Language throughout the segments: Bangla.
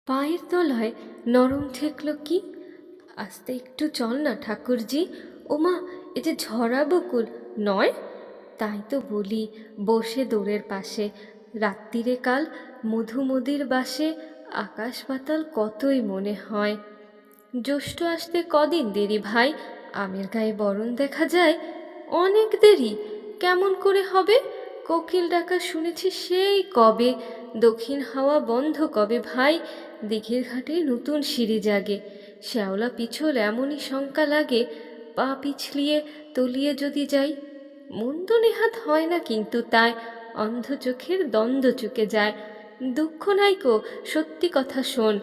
পায়ের তলায় নরম ঠেকল কি। আস্তে একটু চল না ঠাকুরজি। ওমা, এ যে ঝরা বকুল নয়? তাই তো বলি, বসে দোরের পাশে রাত্রিরে কাল মধুমদির বাসে আকাশ পাতাল কতই মনে হয়। জ্যৈষ্ঠ আসতে কদিন দেরি ভাই, আমের গায়ে বরণ দেখা যায়। অনেক দেরি কেমন করে হবে? কোকিল ডাকা শুনেছি সেই কবে, দক্ষিণ হাওয়া বন্ধ কবে ভাই, দিঘির ঘাটে নতুন সিঁড়ি জাগে। শ্যাওলা পিছল এমনই শঙ্কা লাগে, পা পিছলিয়ে তলিয়ে যদি যাই। মন্দ নেহাত হয় না কিন্তু তাই, অন্ধ চোখের দ্বন্দ্ব চুকে যায়। দুঃখ নাইকো, সত্যি কথা শোন,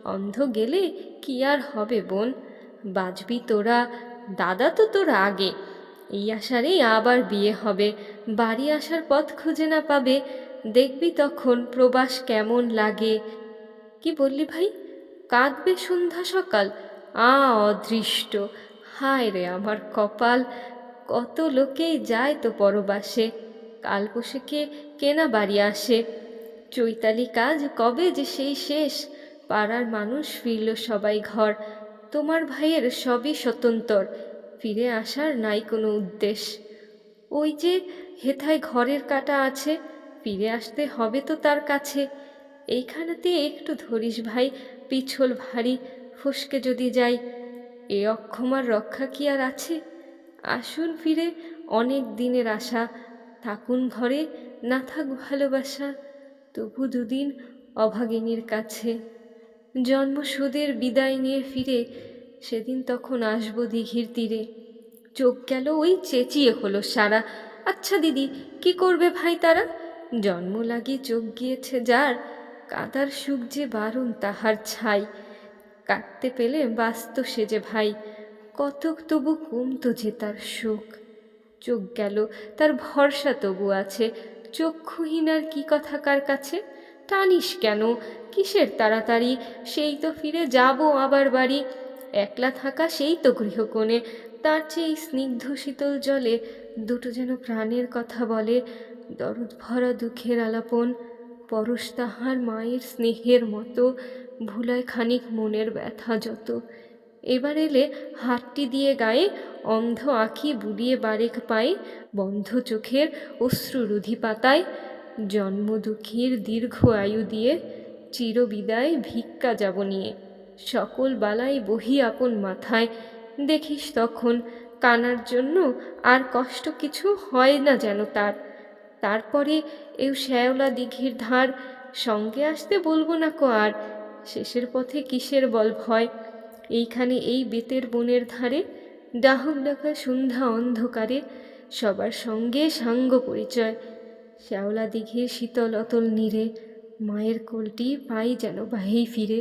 অন্ধ গেলে কি আর হবে বোন। বাঁচবি তোরা, দাদা তো তোর আগে, এই আশারেই আবার বিয়ে হবে। বাড়ি আসার পথ খুঁজে না পাবে, দেখবি তখন প্রবাস কেমন লাগে। কি বললি ভাই? কাঁদবে সন্ধ্যা সকাল? অদৃষ্ট! হায় রে আমার কপাল! কত লোকেই যায় তো পরবাসে, কাল পোষেকে কেনা বাড়ি আসে। চৈতালি কাজ কবে যে সেই শেষ, পাড়ার মানুষ ফিরল সবাই ঘর। তোমার ভাইয়ের সবই স্বতন্তর, ফিরে আসার নাই কোনো উদ্দেশ। ওই যে হেথায় ঘরের কাটা আছে, ফিরে আসতে হবে তো তার কাছে। এইখানেতে একটু ধরিস ভাই, পিছল ভারী, ফসকে যদি যাই। এ অক্ষমার রক্ষা কি আর আছে? আসুন ফিরে, অনেক দিনের আশা, থাকুন ঘরে, না থাক ভালোবাসা, তবু দুদিন অভাগিনীর কাছে। জন্মসুদের বিদায় নিয়ে ফিরে, সেদিন তখন আসবো দিঘির তীরে। চোখ গেল ওই চেঁচিয়ে হলো সারা। আচ্ছা দিদি, কি করবে ভাই তারা? জন্ম লাগি চোখ গিয়েছে যার, কাদার সুখ যে বারণ তাহার ছাই। কাটতে পেলে বাঁচত সে যে ভাই, কতক তবু কমতো যে তার সুখ। চোখ গেল, তার ভরসা তবু আছে, চক্ষুহীন আর কি কথা কার কাছে। টানিস কেন, কিসের তাড়াতাড়ি? সেই তো ফিরে যাব আবার বাড়ি, একলা থাকা সেই তো গৃহকোণে। তার চেয়ে স্নিগ্ধ শীতল জলে দুটো যেন প্রাণের কথা বলে, দরদ ভরা দুঃখের আলাপন। পরশ তাহার মায়ের স্নেহের মতো, ভুলায় খানিক মনের ব্যথা যত। এবার এলে হাতটি দিয়ে গায়ে, অন্ধ আঁখি বুলিয়ে বারেক পায়ে, বন্ধ চোখের অশ্রুরুধি পাতায়। জন্ম দুঃখীর দীর্ঘ আয়ু দিয়ে, চিরবিদায় ভিক্ষা যাব নিয়ে। সকল বালাই বহি আপন মাথায়, দেখিস তখন কানার জন্য আর কষ্ট কিছু হয় না যেন তার। তারপরে এও শ্যাওলা দিঘির ধার, সঙ্গে আসতে বলবো না কো আর। শেষের পথে কিসের বল ভয়? এইখানে এই বেতের বনের ধারে, ডাহুক ডাকা সন্ধ্যা অন্ধকারে, সবার সঙ্গে সাঙ্গ পরিচয়। শ্যাওলা দিঘির শীতল অতল নীরে, মায়ের কোলটি পাই যেন বাহেই ফিরে।